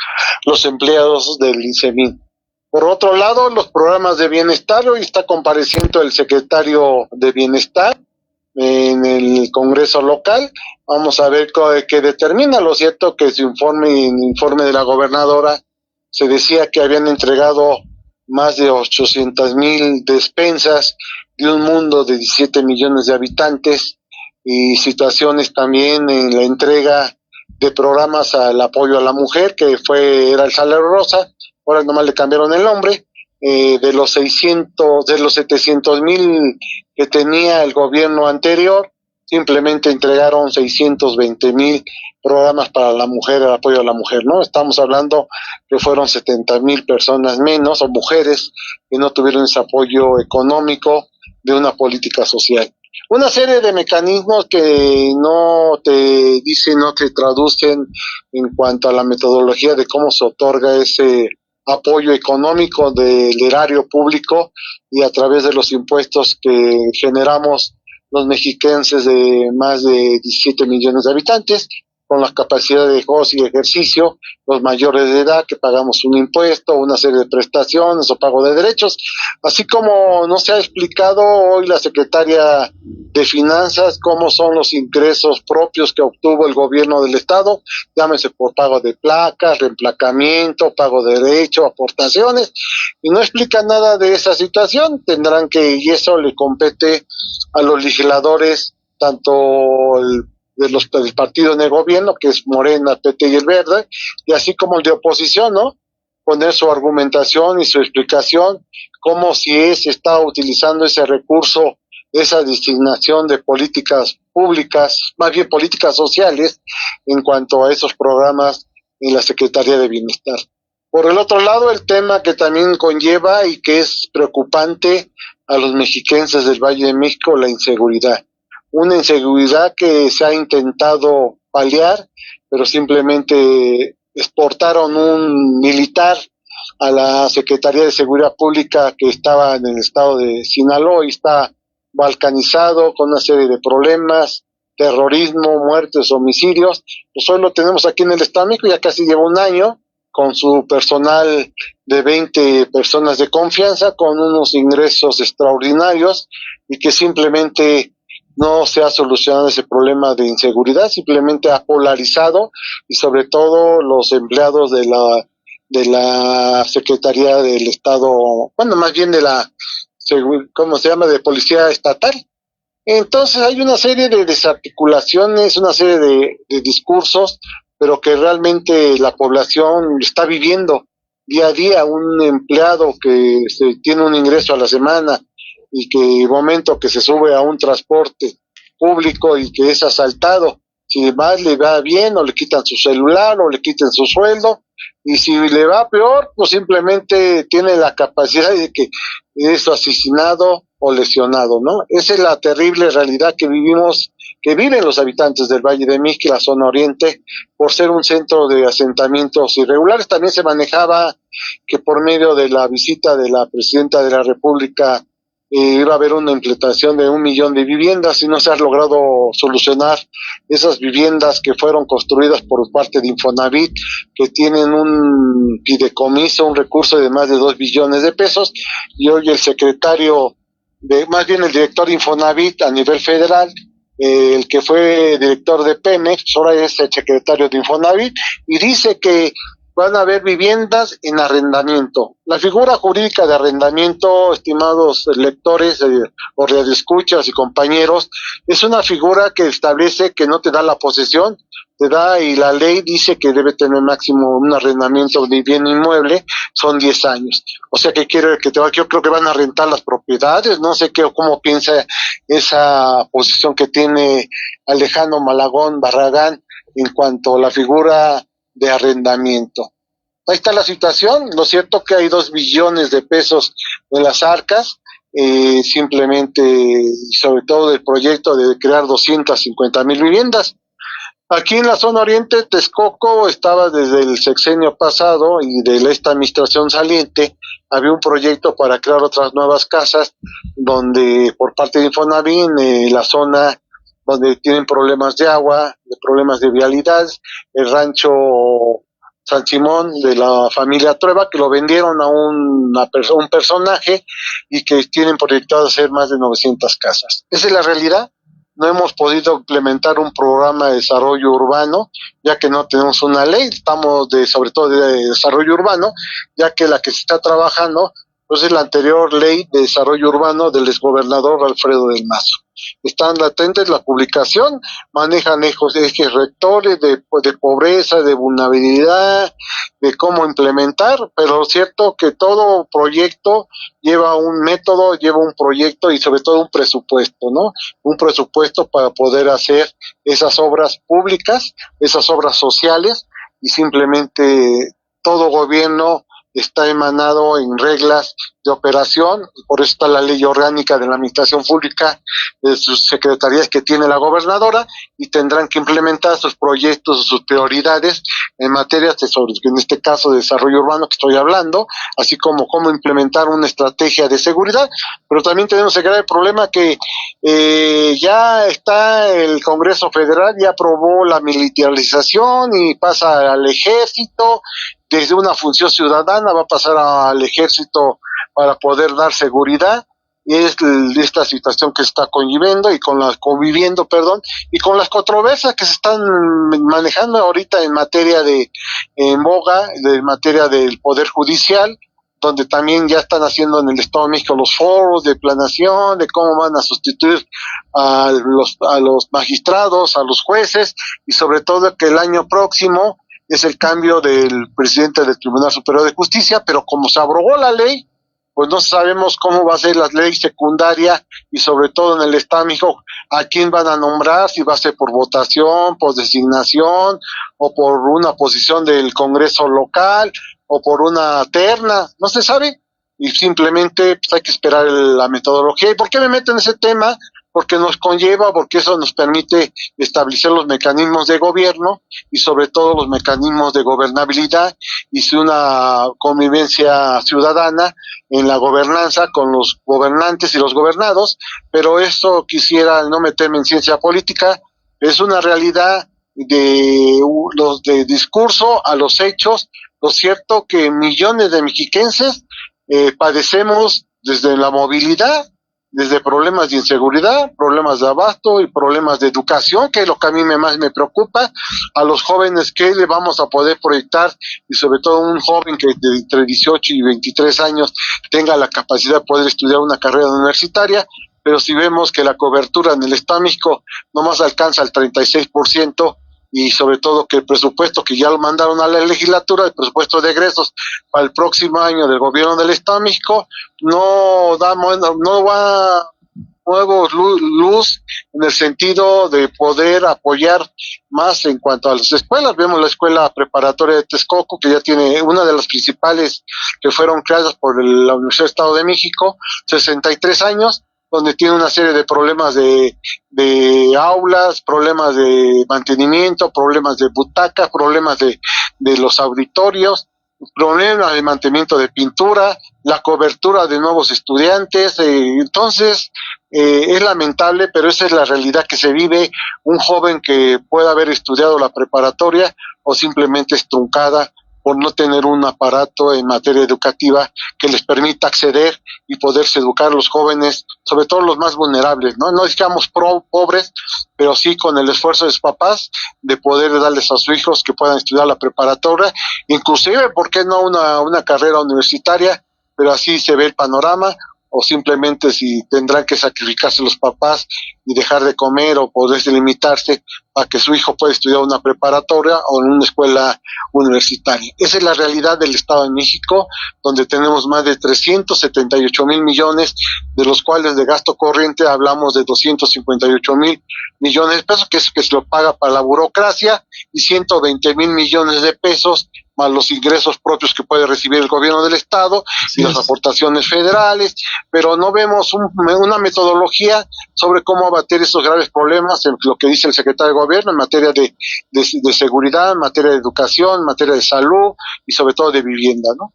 los empleados del INSEMIN. Por otro lado, los programas de bienestar, hoy está compareciendo el secretario de Bienestar en el Congreso local. Vamos a ver qué determina. Lo cierto que en informe de la gobernadora se decía que habían entregado más de 800,000 despensas de un mundo de 17 millones de habitantes y situaciones también en la entrega de programas al apoyo a la mujer, que era el Salario Rosa, ahora nomás le cambiaron el nombre, de los 700,000 que tenía el gobierno anterior, simplemente entregaron 620,000 programas para la mujer, el apoyo a la mujer, ¿no? Estamos hablando que fueron 70,000 personas menos, o mujeres, que no tuvieron ese apoyo económico de una política social. Una serie de mecanismos que no te traducen en cuanto a la metodología de cómo se otorga ese apoyo económico del erario público y a través de los impuestos que generamos los mexiquenses de más de 17 millones de habitantes, con la capacidad de goce y ejercicio, los mayores de edad que pagamos un impuesto, una serie de prestaciones o pago de derechos, así como no se ha explicado hoy la secretaria de Finanzas cómo son los ingresos propios que obtuvo el gobierno del estado, llámese por pago de placas, reemplacamiento, pago de derecho, aportaciones, y no explica nada de esa situación. Tendrán que, y eso le compete a los legisladores, tanto del partido en el gobierno, que es Morena, PT y el Verde, y así como el de oposición, ¿no? Poner su argumentación y su explicación, cómo si está utilizando ese recurso esa designación de políticas públicas, más bien políticas sociales, en cuanto a esos programas en la Secretaría de Bienestar. Por el otro lado, el tema que también conlleva y que es preocupante a los mexiquenses del Valle de México, la inseguridad. Una inseguridad que se ha intentado paliar, pero simplemente exportaron un militar a la Secretaría de Seguridad Pública que estaba en el estado de Sinaloa y está balcanizado con una serie de problemas, terrorismo, muertes, homicidios. Pues hoy lo tenemos aquí en el Estado de México, ya casi lleva un año, con su personal de 20 personas de confianza, con unos ingresos extraordinarios y que simplemente no se ha solucionado ese problema de inseguridad, simplemente ha polarizado y sobre todo los empleados de la Secretaría del Estado, bueno, más bien de la, ¿cómo se llama?, de Policía Estatal. Entonces hay una serie de desarticulaciones, una serie de discursos, pero que realmente la población está viviendo día a día. Un empleado que tiene un ingreso a la semana y que el momento que se sube a un transporte público y que es asaltado, si más le va bien o le quitan su celular o le quitan su sueldo, y si le va peor, pues simplemente tiene la capacidad de que es asesinado o lesionado, ¿no? Esa es la terrible realidad que vivimos, que viven los habitantes del Valle de México y la zona oriente, por ser un centro de asentamientos irregulares. También se manejaba que por medio de la visita de la presidenta de la República iba a haber una implementación de 1 millón de viviendas y no se ha logrado solucionar esas viviendas que fueron construidas por parte de Infonavit, que tienen un fideicomiso, un recurso de más de 2 billones de pesos, y hoy el secretario, más bien el director de Infonavit a nivel federal, el que fue director de Pemex, ahora es el secretario de Infonavit, y dice que van a haber viviendas en arrendamiento. La figura jurídica de arrendamiento, estimados lectores o radioescuchas y compañeros, es una figura que establece que no te da la posesión, te da, y la ley dice que debe tener máximo un arrendamiento de bien inmueble, son 10 años. O sea que yo creo que van a rentar las propiedades, no sé cómo piensa esa posición que tiene Alejandro Malagón Barragán en cuanto a la figura de arrendamiento. Ahí está la situación. Lo cierto que hay 2 billones de pesos en las arcas, simplemente, y sobre todo del proyecto de crear 250,000 viviendas. Aquí en la zona oriente, Texcoco estaba desde el sexenio pasado y de esta administración saliente, había un proyecto para crear otras nuevas casas, donde por parte de Infonavit, la zona donde tienen problemas de agua, problemas de vialidad, el rancho San Simón de la familia Trueba, que lo vendieron a un personaje y que tienen proyectado hacer más de 900 casas. Esa es la realidad. No hemos podido implementar un programa de desarrollo urbano, ya que no tenemos una ley, estamos sobre todo de desarrollo urbano, ya que la que se está trabajando pues es la anterior ley de desarrollo urbano del exgobernador Alfredo del Mazo. Están latentes la publicación, manejan ejes rectores de pobreza, de vulnerabilidad, de cómo implementar, pero es cierto que todo proyecto lleva un método, lleva un proyecto y sobre todo un presupuesto, ¿no? Un presupuesto para poder hacer esas obras públicas, esas obras sociales, y simplemente todo gobierno está emanado en reglas de operación, por eso está la ley orgánica de la administración pública, de sus secretarías que tiene la gobernadora, y tendrán que implementar sus proyectos, sus prioridades en materias de, en este caso, de desarrollo urbano que estoy hablando, así como cómo implementar una estrategia de seguridad. Pero también tenemos el grave problema que ya está el Congreso Federal, ya aprobó la militarización y pasa al ejército, desde una función ciudadana va a pasar al ejército para poder dar seguridad, y es esta situación que se está conviviendo y con las controversias que se están manejando ahorita en materia en materia del Poder Judicial, donde también ya están haciendo en el Estado de México los foros de planeación, de cómo van a sustituir a los magistrados, a los jueces, y sobre todo que el año próximo es el cambio del presidente del Tribunal Superior de Justicia, pero como se abrogó la ley, pues no sabemos cómo va a ser la ley secundaria y sobre todo en el Estado de México, a quién van a nombrar, si va a ser por votación, por designación o por una posición del Congreso local o por una terna, no se sabe, y simplemente pues, hay que esperar la metodología. ¿Y por qué me meto en ese tema? Porque nos conlleva, porque eso nos permite establecer los mecanismos de gobierno y sobre todo los mecanismos de gobernabilidad y una convivencia ciudadana en la gobernanza con los gobernantes y los gobernados, pero esto quisiera no meterme en ciencia política, es una realidad de discurso a los hechos. Lo cierto que millones de mexiquenses padecemos desde la movilidad, desde problemas de inseguridad, problemas de abasto y problemas de educación, que es lo que a mí más me preocupa. A los jóvenes, ¿qué le vamos a poder proyectar? Y sobre todo un joven que de entre 18 y 23 años tenga la capacidad de poder estudiar una carrera universitaria, pero si vemos que la cobertura en el Estado de México nomás alcanza el 36%, y sobre todo que el presupuesto que ya lo mandaron a la legislatura, el presupuesto de egresos para el próximo año del gobierno del Estado de México, no da nuevos luz en el sentido de poder apoyar más en cuanto a las escuelas. Vemos la escuela preparatoria de Texcoco, que ya tiene una de las principales que fueron creadas por la Universidad del Estado de México, 63 años, donde tiene una serie de problemas de aulas, problemas de mantenimiento, problemas de butacas, problemas de los auditorios, problemas de mantenimiento de pintura, la cobertura de nuevos estudiantes. Entonces, es lamentable, pero esa es la realidad que se vive. Un joven que pueda haber estudiado la preparatoria o simplemente es truncada por no tener un aparato en materia educativa que les permita acceder y poderse educar a los jóvenes, sobre todo los más vulnerables, ¿no? No digamos pobres, pero sí con el esfuerzo de sus papás de poder darles a sus hijos que puedan estudiar la preparatoria, inclusive, ¿por qué no una carrera universitaria? Pero así se ve el panorama, o simplemente si tendrán que sacrificarse los papás y dejar de comer o poderse limitarse a que su hijo pueda estudiar una preparatoria o en una escuela universitaria. Esa es la realidad del Estado de México, donde tenemos más de 378,000 millones, de los cuales de gasto corriente hablamos de 258,000 millones de pesos, que es que se lo paga para la burocracia, y 120,000 millones de pesos más los ingresos propios que puede recibir el gobierno del Estado y las aportaciones federales, pero no vemos una metodología sobre cómo abatir esos graves problemas en lo que dice el secretario de Gobierno en materia de seguridad, en materia de educación, en materia de salud y sobre todo de vivienda, ¿no?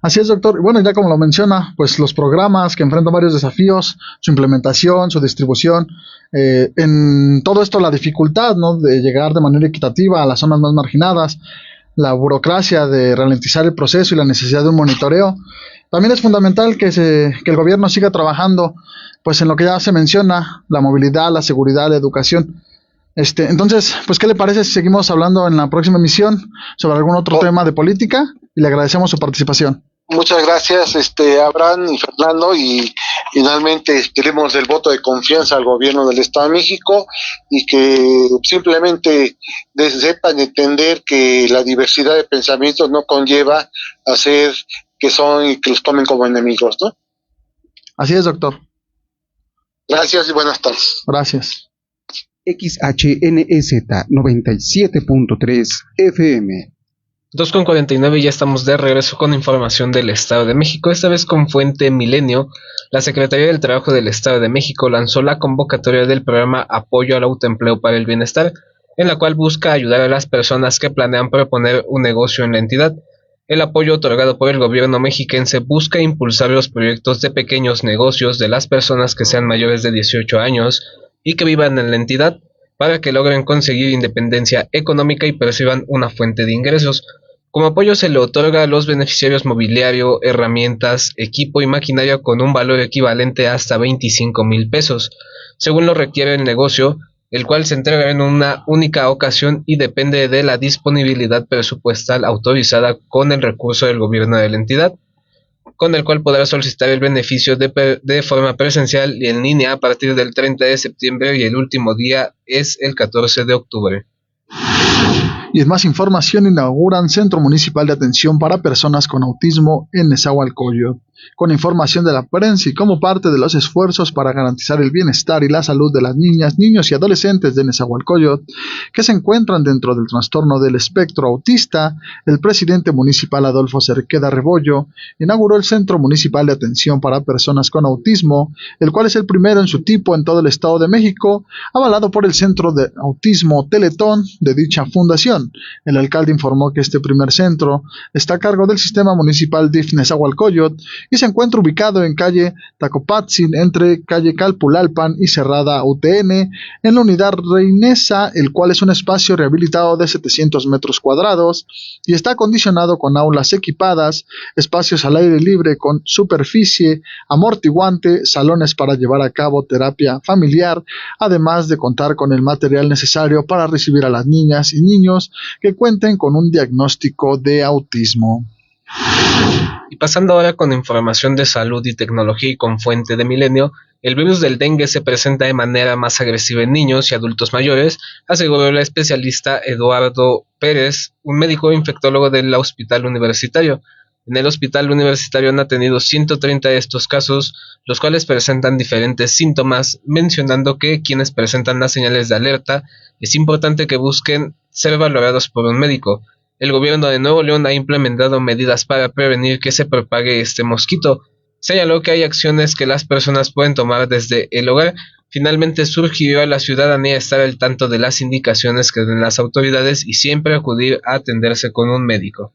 Así es, doctor. Bueno, ya como lo menciona, pues los programas que enfrentan varios desafíos, su implementación, su distribución, en todo esto la dificultad, ¿no?, de llegar de manera equitativa a las zonas más marginadas, la burocracia de ralentizar el proceso y la necesidad de un monitoreo. También es fundamental que el gobierno siga trabajando pues en lo que ya se menciona, la movilidad, la seguridad, la educación. Entonces, pues, ¿qué le parece si seguimos hablando en la próxima emisión sobre algún otro tema de política? Y le agradecemos su participación. Muchas gracias, Abraham y Fernando, y finalmente queremos el voto de confianza al gobierno del Estado de México y que simplemente sepan entender que la diversidad de pensamientos no conlleva a ser que son y que los tomen como enemigos, ¿no? Así es, doctor. Gracias y buenas tardes. Gracias. XHNEZ 97.3 FM. 2:49 y ya estamos de regreso con información del Estado de México, esta vez con fuente Milenio. La Secretaría del Trabajo del Estado de México lanzó la convocatoria del programa Apoyo al Autoempleo para el Bienestar, en la cual busca ayudar a las personas que planean proponer un negocio en la entidad. El apoyo otorgado por el gobierno mexiquense busca impulsar los proyectos de pequeños negocios de las personas que sean mayores de 18 años y que vivan en la entidad, para que logren conseguir independencia económica y perciban una fuente de ingresos. Como apoyo se le otorga a los beneficiarios mobiliario, herramientas, equipo y maquinaria con un valor equivalente a hasta 25,000 pesos, según lo requiere el negocio, el cual se entrega en una única ocasión y depende de la disponibilidad presupuestal autorizada con el recurso del gobierno de la entidad, con el cual podrá solicitar el beneficio de forma presencial y en línea a partir del 30 de septiembre y el último día es el 14 de octubre. Y en más información, inauguran Centro Municipal de Atención para Personas con Autismo en Nezahualcóyotl. Con información de la prensa y como parte de los esfuerzos para garantizar el bienestar y la salud de las niñas, niños y adolescentes de Nezahualcóyotl que se encuentran dentro del trastorno del espectro autista, el presidente municipal Adolfo Cerqueda Rebollo inauguró el Centro Municipal de Atención para Personas con Autismo, el cual es el primero en su tipo en todo el Estado de México, avalado por el Centro de Autismo Teletón de dicha fundación. El alcalde informó que este primer centro está a cargo del Sistema Municipal DIF Nezahualcóyotl y se encuentra ubicado en calle Tacopatzin, entre calle Calpulalpan y Cerrada UTN, en la unidad Reinesa, el cual es un espacio rehabilitado de 700 metros cuadrados y está acondicionado con aulas equipadas, espacios al aire libre con superficie amortiguante, salones para llevar a cabo terapia familiar, además de contar con el material necesario para recibir a las niñas y niños que cuenten con un diagnóstico de autismo. Y pasando ahora con información de salud y tecnología y con fuente de Milenio, el virus del dengue se presenta de manera más agresiva en niños y adultos mayores, aseguró el especialista Eduardo Pérez, un médico infectólogo del Hospital Universitario. En el Hospital Universitario han atendido 130 de estos casos, los cuales presentan diferentes síntomas, mencionando que quienes presentan las señales de alerta es importante que busquen ser valorados por un médico. El gobierno de Nuevo León ha implementado medidas para prevenir que se propague este mosquito. Señaló que hay acciones que las personas pueden tomar desde el hogar. Finalmente surgió a la ciudadanía estar al tanto de las indicaciones que den las autoridades y siempre acudir a atenderse con un médico.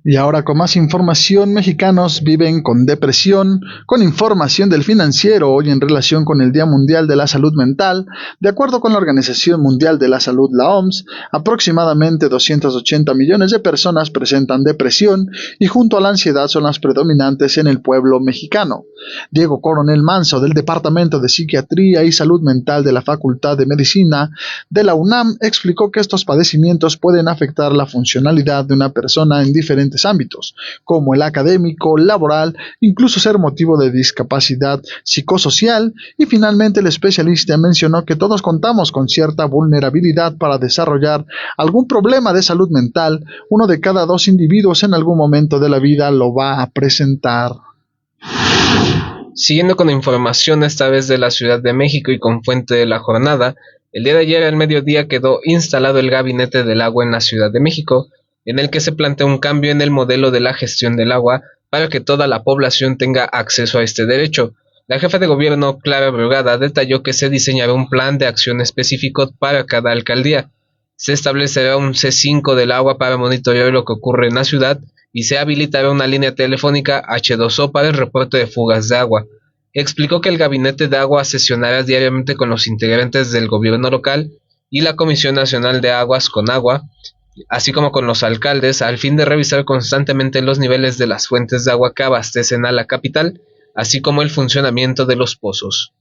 Y ahora con más información, mexicanos viven con depresión. Con información del Financiero hoy en relación con el Día Mundial de la Salud Mental, de acuerdo con la Organización Mundial de la Salud, la OMS, aproximadamente 280 millones de personas presentan depresión y junto a la ansiedad son las predominantes en el pueblo mexicano. Diego Coronel Manso, del Departamento de Psiquiatría y Salud Mental de la Facultad de Medicina de la UNAM, explicó que estos padecimientos pueden afectar la funcionalidad de una persona en diferentes ámbitos, como el académico, laboral, incluso ser motivo de discapacidad psicosocial, y finalmente el especialista mencionó que todos contamos con cierta vulnerabilidad para desarrollar algún problema de salud mental. 1 de cada 2 individuos en algún momento de la vida lo va a presentar. Siguiendo con información esta vez de la Ciudad de México y con fuente de la jornada, el día de ayer al mediodía quedó instalado el Gabinete del Agua en la Ciudad de México, en el que se plantea un cambio en el modelo de la gestión del agua para que toda la población tenga acceso a este derecho. La jefa de gobierno, Clara Brugada, detalló que se diseñará un plan de acción específico para cada alcaldía. Se establecerá un C5 del agua para monitorear lo que ocurre en la ciudad y se habilitará una línea telefónica H2O para el reporte de fugas de agua. Explicó que el Gabinete de Agua sesionará diariamente con los integrantes del gobierno local y la Comisión Nacional de Aguas Conagua, así como con los alcaldes, al fin de revisar constantemente los niveles de las fuentes de agua que abastecen a la capital, así como el funcionamiento de los pozos.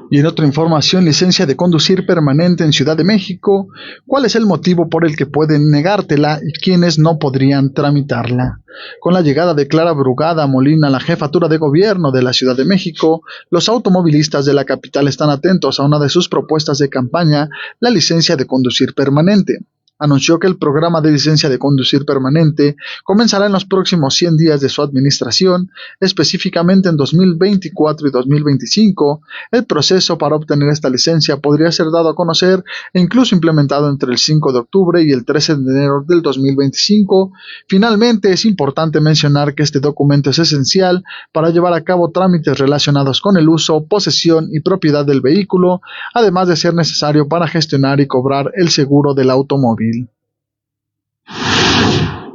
Y en otra información, licencia de conducir permanente en Ciudad de México. ¿Cuál es el motivo por el que pueden negártela y quiénes no podrían tramitarla? Con la llegada de Clara Brugada Molina a la jefatura de gobierno de la Ciudad de México, los automovilistas de la capital están atentos a una de sus propuestas de campaña, la licencia de conducir permanente. Anunció que el programa de licencia de conducir permanente comenzará en los próximos 100 días de su administración, específicamente en 2024 y 2025. El proceso para obtener esta licencia podría ser dado a conocer e incluso implementado entre el 5 de octubre y el 13 de enero del 2025. Finalmente, es importante mencionar que este documento es esencial para llevar a cabo trámites relacionados con el uso, posesión y propiedad del vehículo, además de ser necesario para gestionar y cobrar el seguro del automóvil.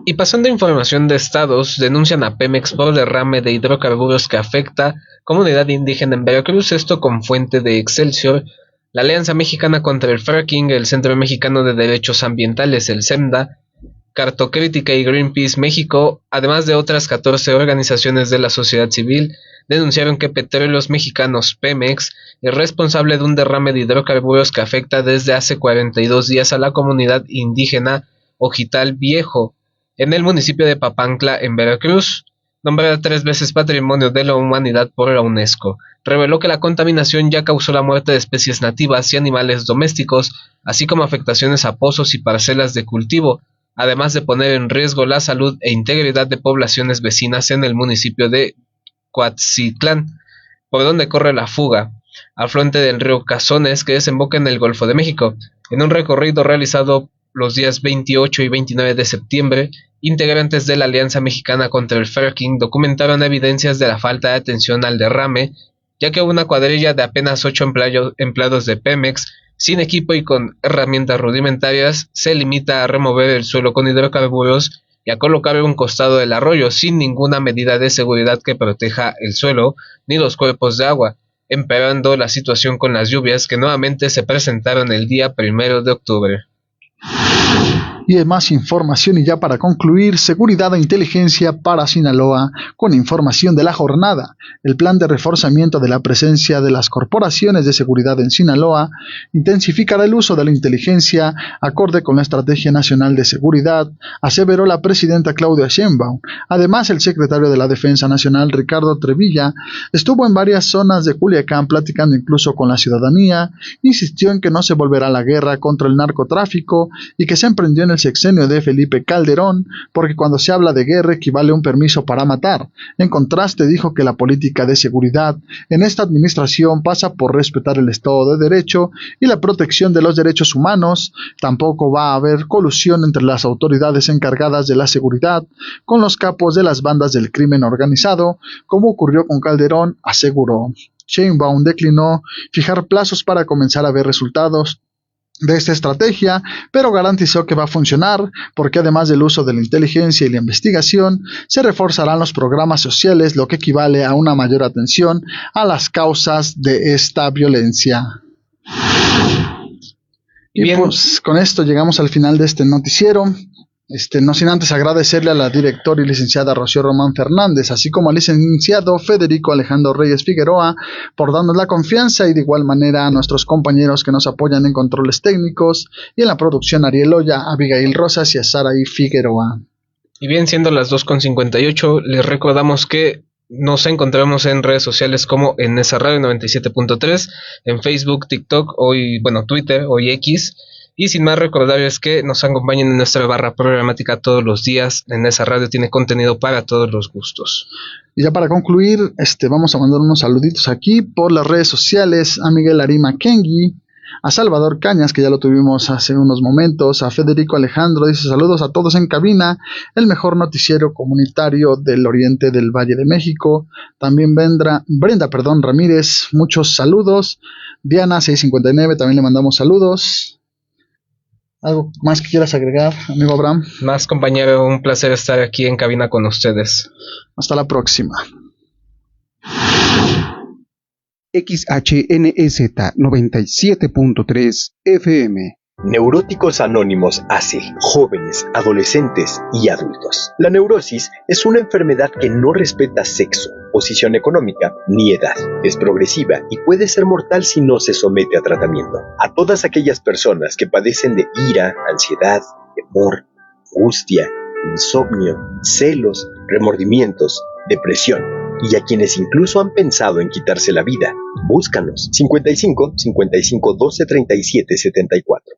Y pasando a información de estados, denuncian a Pemex por derrame de hidrocarburos que afecta comunidad indígena en Veracruz, esto con fuente de Excelsior. La Alianza Mexicana contra el Fracking, el Centro Mexicano de Derechos Ambientales, el CEMDA, Cartocrítica y Greenpeace México, además de otras 14 organizaciones de la sociedad civil, denunciaron que Petróleos Mexicanos, Pemex, es responsable de un derrame de hidrocarburos que afecta desde hace 42 días a la comunidad indígena Ojital Viejo, en el municipio de Papantla, en Veracruz, nombrada 3 veces Patrimonio de la Humanidad por la UNESCO. Reveló que la contaminación ya causó la muerte de especies nativas y animales domésticos, así como afectaciones a pozos y parcelas de cultivo. además de poner en riesgo la salud e integridad de poblaciones vecinas en el municipio de Cuatzitlán, por donde corre la fuga, afluente del río Cazones que desemboca en el Golfo de México. En un recorrido realizado los días 28 y 29 de septiembre, integrantes de la Alianza Mexicana contra el Fracking documentaron evidencias de la falta de atención al derrame, ya que una cuadrilla de apenas 8 empleados de Pemex, sin equipo y con herramientas rudimentarias, se limita a remover el suelo con hidrocarburos y a colocar un costado del arroyo sin ninguna medida de seguridad que proteja el suelo ni los cuerpos de agua, empeorando la situación con las lluvias que nuevamente se presentaron el día 1 de octubre. Y de más información, y ya para concluir, seguridad e inteligencia para Sinaloa, con información de la jornada. El plan de reforzamiento de la presencia de las corporaciones de seguridad en Sinaloa intensificará el uso de la inteligencia acorde con la Estrategia Nacional de Seguridad, aseveró la presidenta Claudia Sheinbaum. Además, el secretario de la Defensa Nacional, Ricardo Trevilla, estuvo en varias zonas de Culiacán platicando incluso con la ciudadanía, insistió en que no se volverá a la guerra contra el narcotráfico y que se emprendió en el sexenio de Felipe Calderón, porque cuando se habla de guerra equivale a un permiso para matar. En contraste, dijo que la política de seguridad en esta administración pasa por respetar el Estado de Derecho y la protección de los derechos humanos. Tampoco va a haber colusión entre las autoridades encargadas de la seguridad con los capos de las bandas del crimen organizado, como ocurrió con Calderón, aseguró. Sheinbaum declinó fijar plazos para comenzar a ver resultados de esta estrategia, pero garantizó que va a funcionar porque además del uso de la inteligencia y la investigación, se reforzarán los programas sociales, lo que equivale a una mayor atención a las causas de esta violencia. Y pues con esto llegamos al final de este noticiero. No sin antes agradecerle a la directora y licenciada Rocío Román Fernández, así como al licenciado Federico Alejandro Reyes Figueroa, por darnos la confianza, y de igual manera a nuestros compañeros que nos apoyan en controles técnicos y en la producción: Ariel Oya, Abigail Rosas y a Saraí Figueroa. Y bien, siendo las 2:58, les recordamos que nos encontramos en redes sociales como en esa radio 97.3, en Facebook, TikTok, Twitter, hoy X. Y sin más, recordarles que nos acompañen en nuestra barra programática todos los días. En esa radio tiene contenido para todos los gustos. Y ya para concluir, vamos a mandar unos saluditos aquí por las redes sociales a Miguel Arima Kengi, a Salvador Cañas, que ya lo tuvimos hace unos momentos, a Federico Alejandro, dice: saludos a todos en cabina, el mejor noticiero comunitario del oriente del Valle de México. También Brenda Ramírez, muchos saludos. Diana 659, también le mandamos saludos. ¿Algo más que quieras agregar, amigo Abraham? Más, compañero, un placer estar aquí en cabina con ustedes. Hasta la próxima. XHNEZ 97.3 FM. Neuróticos Anónimos hace jóvenes, adolescentes y adultos. La neurosis es una enfermedad que no respeta sexo, posición económica ni edad. Es progresiva y puede ser mortal si no se somete a tratamiento. A todas aquellas personas que padecen de ira, ansiedad, temor, angustia, insomnio, celos, remordimientos, depresión, y a quienes incluso han pensado en quitarse la vida, búscanos. 55 55 12 37 74.